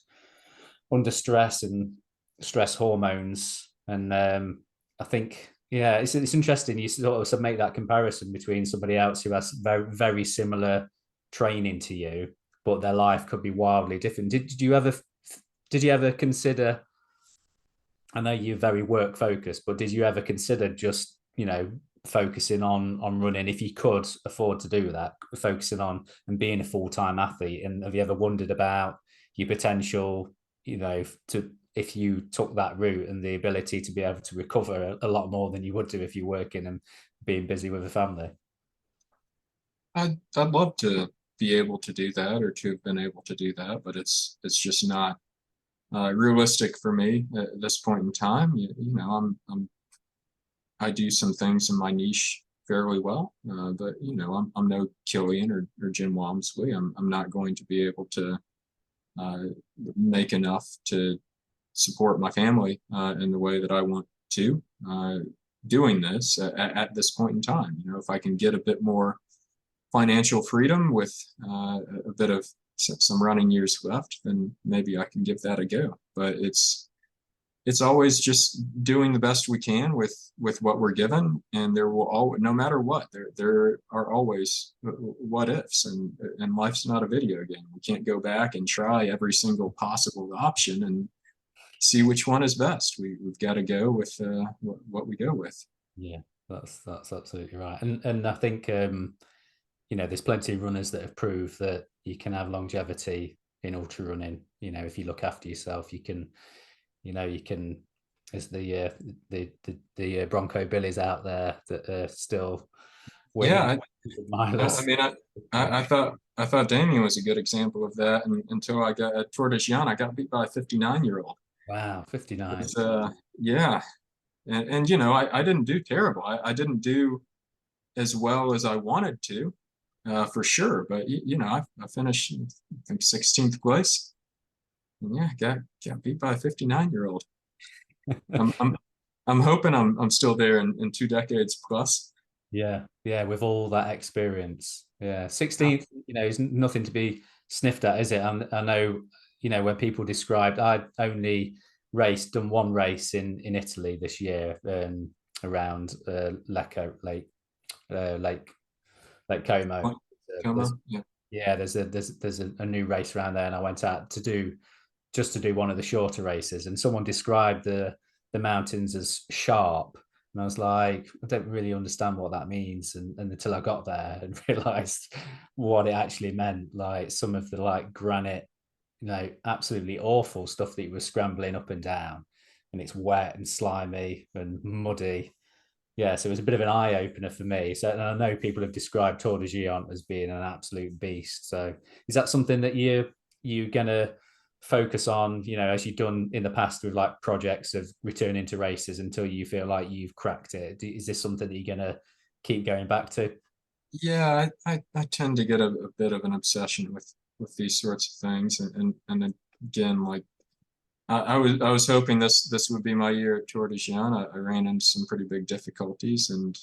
under stress and stress hormones. And I think, it's interesting you sort of make that comparison between somebody else who has very, very similar training to you, but their life could be wildly different. Did you ever consider, I know you're very work focused, but did you ever consider just focusing on running if you could afford to do that, focusing on and being a full-time athlete? And have you ever wondered about your potential, to if you took that route and the ability to be able to recover a lot more than you would do if you're working and being busy with a family? I'd love to be able to do that, or to have been able to do that, but it's just not realistic for me at this point in time. I do some things in my niche fairly well, but I'm no Killian or Jim Walmsley. I'm not going to be able to uh, make enough to support my family in the way that I want to, doing this at this point in time. If I can get a bit more financial freedom with a bit of some running years left, then maybe I can give that a go. But it's always just doing the best we can with what we're given, and there will always, no matter what, there are always what ifs, and life's not a video game. We can't go back and try every single possible option and see which one is best. We've got to go with what we go with. Yeah, that's absolutely right. And I think there's plenty of runners that have proved that you can have longevity in ultra running. If you look after yourself, you can. There's the Bronco Billies out there that are still winning Yeah, I milers. mean, I thought Damien was a good example of that, and until I got at Tour de Géant, I got beat by a 59-year-old. Wow, 59. It's yeah, and I didn't do terrible. I didn't do as well as I wanted to, for sure. But I finished, I think, 16th place. And yeah, got beat by a 59-year-old. I'm I'm I'm hoping I'm still there in 2 decades plus. Yeah, yeah, with all that experience. Yeah, Yeah, 16th, is nothing to be sniffed at, is it? I know, when people described, I'd only done one race in Italy this year, around Lecco Lake, Lake Como. There's Como. Yeah. Yeah, there's a new race around there, and I went out to do one of the shorter races, and someone described the mountains as sharp, and I was like, I don't really understand what that means, and until I got there and realized what it actually meant, like some of the like granite, absolutely awful stuff that you were scrambling up and down, and it's wet and slimy and muddy. Yeah, so it was a bit of an eye opener for me. So, and I know people have described Tour de Géant as being an absolute beast. So, is that something that you gonna focus on? As you've done in the past with like projects of returning to races until you feel like you've cracked it? Is this something that you're gonna keep going back to? Yeah, I tend to get a bit of an obsession with these sorts of things, and then again, like I was hoping this would be my year at Tour de Géant. I ran into some pretty big difficulties, and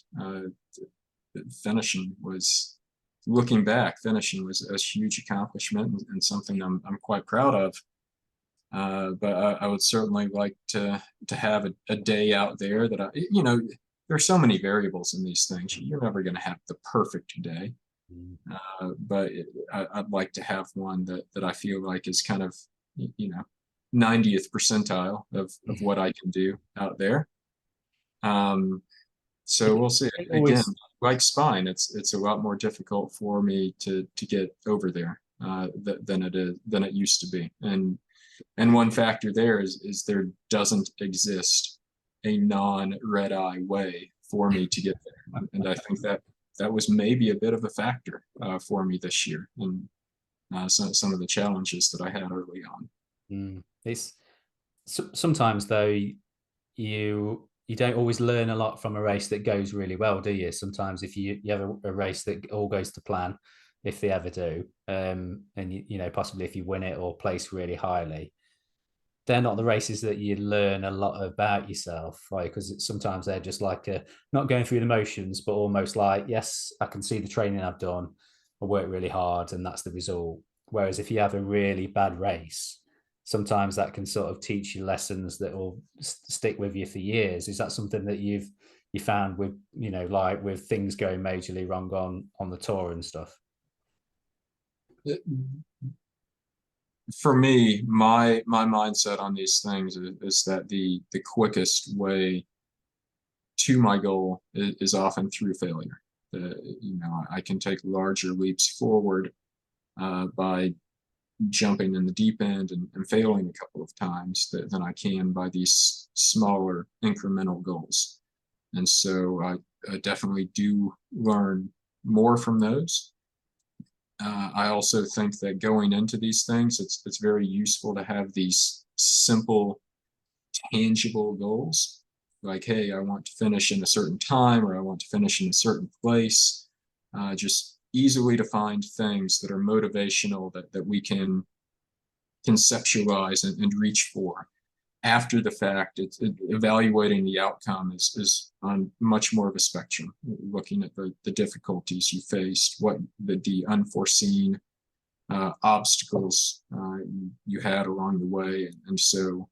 finishing was, looking back, finishing was a huge accomplishment, and something I'm quite proud of. But I would certainly like to have a day out there that there's so many variables in these things. You're never going to have the perfect day, but I'd like to have one that I feel like is kind of, you know 90th percentile of what I can do out there. So we'll see. It Again, always like spine, it's a lot more difficult for me to get over there, than it used to be. And one factor there is there doesn't exist a non-red eye way for me to get there, and I think that was maybe a bit of a factor for me this year, and some of the challenges that I had early on. it's sometimes though you don't always learn a lot from a race that goes really well, do you? Sometimes if you have a race that all goes to plan, if they ever do, and possibly if you win it or place really highly, they're not the races that you learn a lot about yourself, right? Because sometimes they're just like not going through the motions, but almost like, yes, I can see the training I've done, I work really hard, and that's the result. Whereas if you have a really bad race, sometimes that can sort of teach you lessons that will stick with you for years. Is that something that you found with like with things going majorly wrong on the tour and stuff? For me, my mindset on these things is that the quickest way to my goal is often through failure. I can take larger leaps forward by jumping in the deep end and failing a couple of times than I can by these smaller incremental goals. And so I definitely do learn more from those. I also think that going into these things, it's very useful to have these simple, tangible goals. Like, hey, I want to finish in a certain time, or I want to finish in a certain place. Just easily defined things that are motivational that we can conceptualize and reach for. After the fact, evaluating the outcome is on much more of a spectrum, looking at the difficulties you faced, what the unforeseen obstacles you had along the way. And so,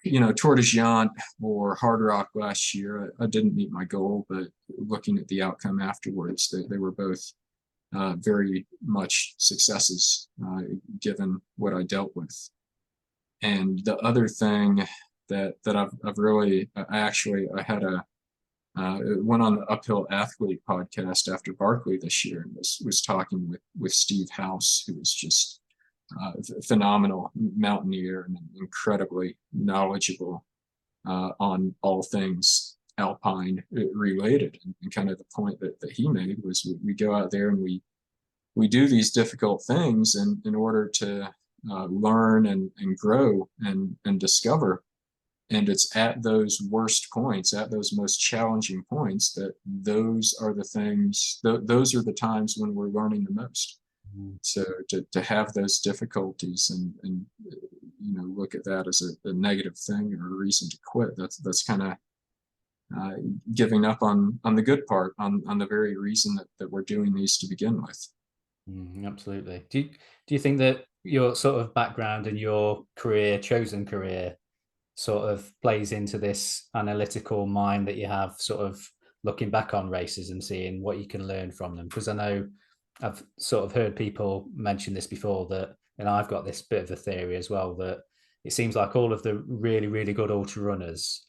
Tour de Géant or Hard Rock last year, I didn't meet my goal, but looking at the outcome afterwards, they were both very much successes given what I dealt with. And the other thing that I've really I had went on the Uphill Athlete podcast after Barkley this year and was talking with Steve House, who was just a phenomenal mountaineer and incredibly knowledgeable on all things alpine related. And kind of the point that he made was we go out there and we do these difficult things in order to learn and grow and discover. And it's at those worst points, at those most challenging points, that those are the things, those are the times when we're learning the most. So to have those difficulties and look at that as a negative thing or a reason to quit, that's kind of giving up on the good part, on the very reason that we're doing these to begin with. Absolutely. Do you think that your sort of background and your chosen career, sort of plays into this analytical mind that you have, sort of looking back on races and seeing what you can learn from them? Because I know I've sort of heard people mention this before, that, and I've got this bit of a theory as well, that it seems like all of the really, really good ultra runners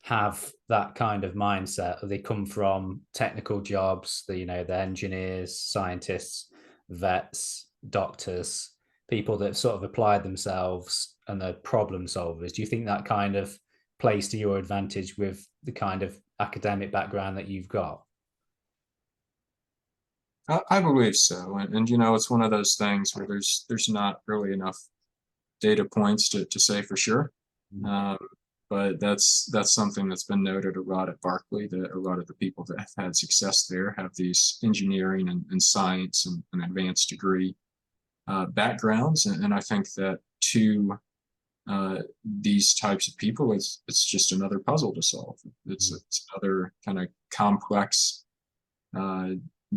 have that kind of mindset. They come from technical jobs, the engineers, scientists, vets, doctors, people that sort of applied themselves and they're problem solvers. Do you think that kind of plays to your advantage with the kind of academic background that you've got? I believe so, and it's one of those things where there's not really enough data points to say for sure. But that's something that's been noted a lot at Barkley, that a lot of the people that have had success there have these engineering and science and advanced degree backgrounds. And I think that to these types of people, it's just another puzzle to solve. It's another kind of complex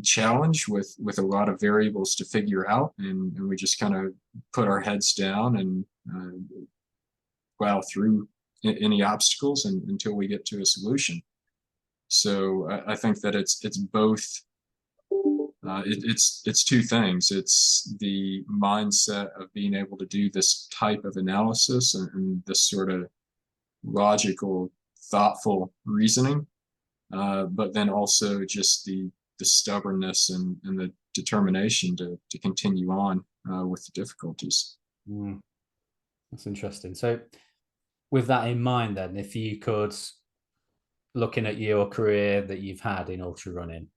challenge with a lot of variables to figure out. And we just kind of put our heads down and plow through any obstacles until we get to a solution. So I think that it's both. It's two things. It's the mindset of being able to do this type of analysis and this sort of logical, thoughtful reasoning, but then also just the stubbornness and the determination to continue on with the difficulties. That's interesting. So with that in mind, then, if you could, looking at your career that you've had in ultra running,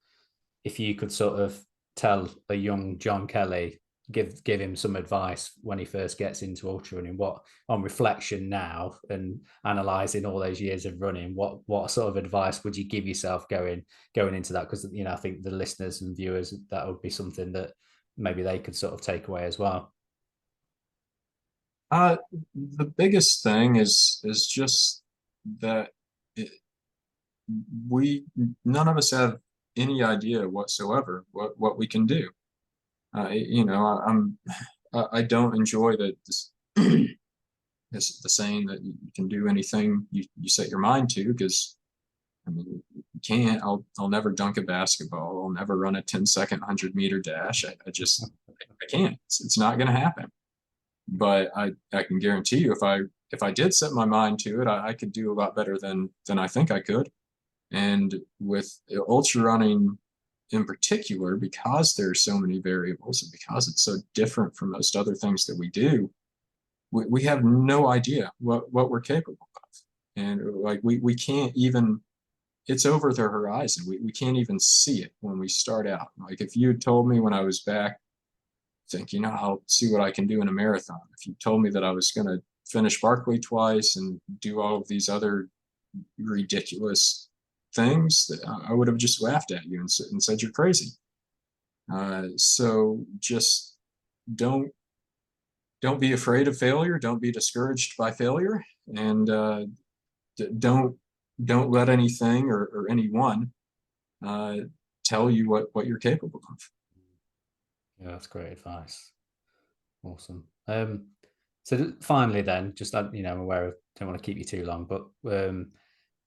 if you could sort of tell a young John Kelly, give him some advice when he first gets into ultra running, what, on reflection now and analyzing all those years of running, what sort of advice would you give yourself going into that? Because I think the listeners and viewers, that would be something that maybe they could sort of take away as well. The biggest thing is just that none of us have any idea whatsoever what we can do. I don't enjoy this the saying that you can do anything you set your mind to, because you can't. I'll never dunk a basketball. I'll never run a 10-second 100-meter dash. I can't. It's not going to happen. But I can guarantee you, if I if I did set my mind to it, I could do a lot better than I think I could. And with ultra running in particular, because there's so many variables and because it's so different from most other things that we do, we have no idea what we're capable of. And like we can't even, it's over the horizon. We can't even see it when we start out. Like if you had told me when I was back, think, I'll see what I can do in a marathon. If you told me that I was going to finish Barkley twice and do all of these other ridiculous things, that I would have just laughed at you and said you're crazy. So just don't be afraid of failure. Don't be discouraged by failure, and don't let anything or anyone uh, tell you what you're capable of. Yeah, that's great advice. Awesome. So finally, then, just I'm aware of, don't want to keep you too long, but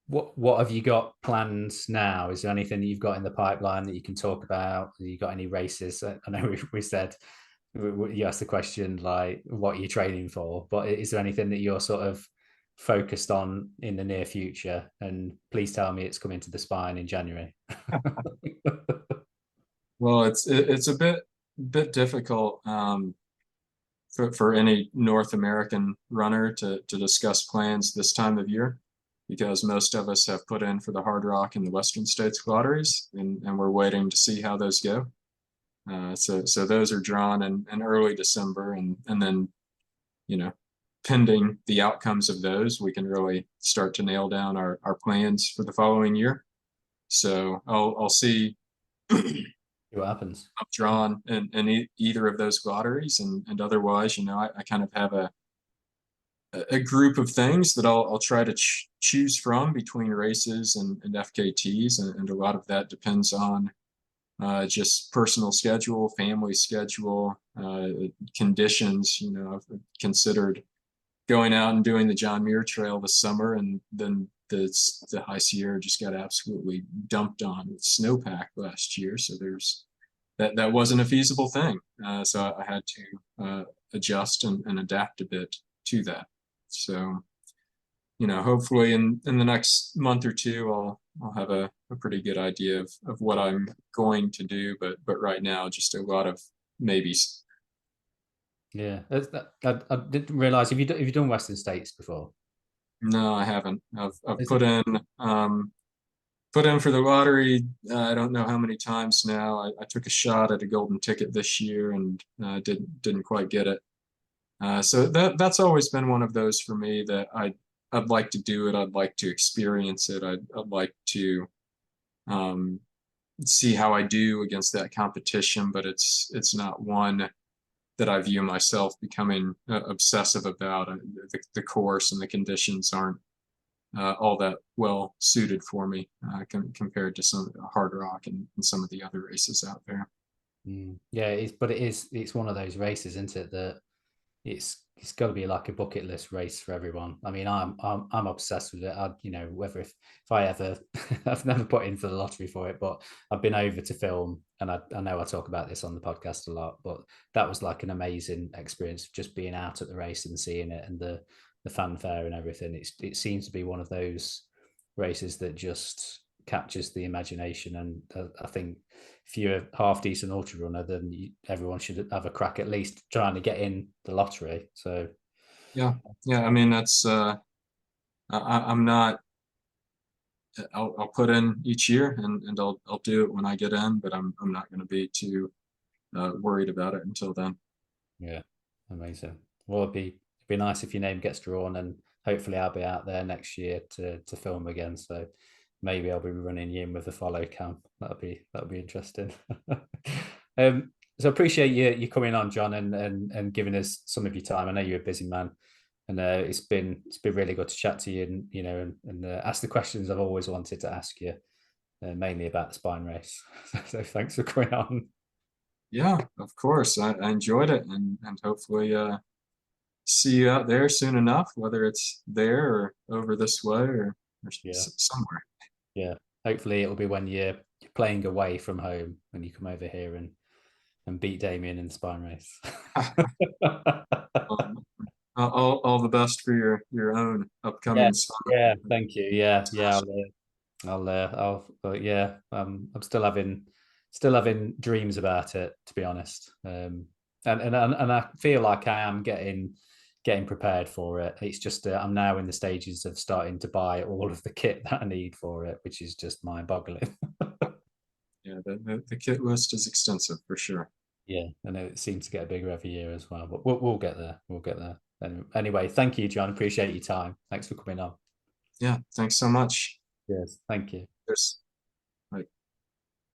what have you got plans now? Is there anything that you've got in the pipeline that you can talk about? Have you got any races? I know we said you asked the question like, what are you training for? But is there anything that you're sort of focused on in the near future? And please tell me it's coming to the Spine in January. Well, it's a bit difficult for any North American runner to discuss plans this time of year, because most of us have put in for the Hard Rock and the Western States lotteries, and we're waiting to see how those go. So those are drawn in early December, and then, pending the outcomes of those, we can really start to nail down our plans for the following year. So I'll see What happens? I'm drawn in either of those lotteries, and otherwise, I kind of have a group of things that I'll try to choose from between races and FKTs, and a lot of that depends on just personal schedule, family schedule, conditions. I've considered going out and doing the John Muir Trail this summer, and then the High Sierra just got absolutely dumped on with snowpack last year. So that wasn't a feasible thing. So I had to adjust and adapt a bit to that. So, hopefully in the next month or two, I'll have a pretty good idea of what I'm going to do. But right now, just a lot of maybes. Yeah, I didn't realize. Have you done Western States before? No, I haven't. I've Is put it? in for the lottery. I don't know how many times now. I took a shot at a golden ticket this year and didn't quite get it. So that's always been one of those for me that I'd like to do it. I'd like to experience it. I'd like to um, see how I do against that competition, but it's not one that I view myself becoming obsessive about. The course and the conditions aren't all that well suited for me compared to some Hard Rock and some of the other races out there. Yeah, it's one of those races, isn't it? That it's got to be like a bucket list race for everyone. I mean, I'm obsessed with it. Whether if I ever, I've never put in for the lottery for it, but I've been over to film, and I know I talk about this on the podcast a lot, but that was like an amazing experience, just being out at the race and seeing it, and the fanfare and everything. It seems to be one of those races that just captures the imagination, and I think if you're a half decent ultra runner, then everyone should have a crack at least trying to get in the lottery. So Yeah. I mean, that's I'm not. I'll put in each year, and I'll do it when I get in, but I'm not going to be too worried about it until then. yeah, amazing. Well, it'd be nice if your name gets drawn, and hopefully I'll be out there next year to film again. So maybe I'll be running you in with a follow cam. That'll be interesting. So appreciate you coming on, John, and giving us some of your time. I know you're a busy man, and it's been really good to chat to you, and and ask the questions I've always wanted to ask you, mainly about the Spine race. So thanks for coming on. Yeah, of course. I enjoyed it, and hopefully see you out there soon enough, whether it's there or over this way or Yeah, somewhere. yeah. Hopefully it'll be when you're playing away from home when you come over here and beat Damien in the Spine race. Um, all the best for your own Yeah, upcoming stuff. yeah, thank you. Yeah, yeah, yeah. I'm still having dreams about it, to be honest. And I feel like I am getting prepared for it. It's just I'm now in the stages of starting to buy all of the kit that I need for it, which is just mind-boggling. Yeah, the kit list is extensive for sure. Yeah, and it seems to get bigger every year as well. But we'll get there. We'll get there. Anyway, thank you, John. Appreciate your time. Thanks for coming on. Yeah, thanks so much. Yes, thank you. There's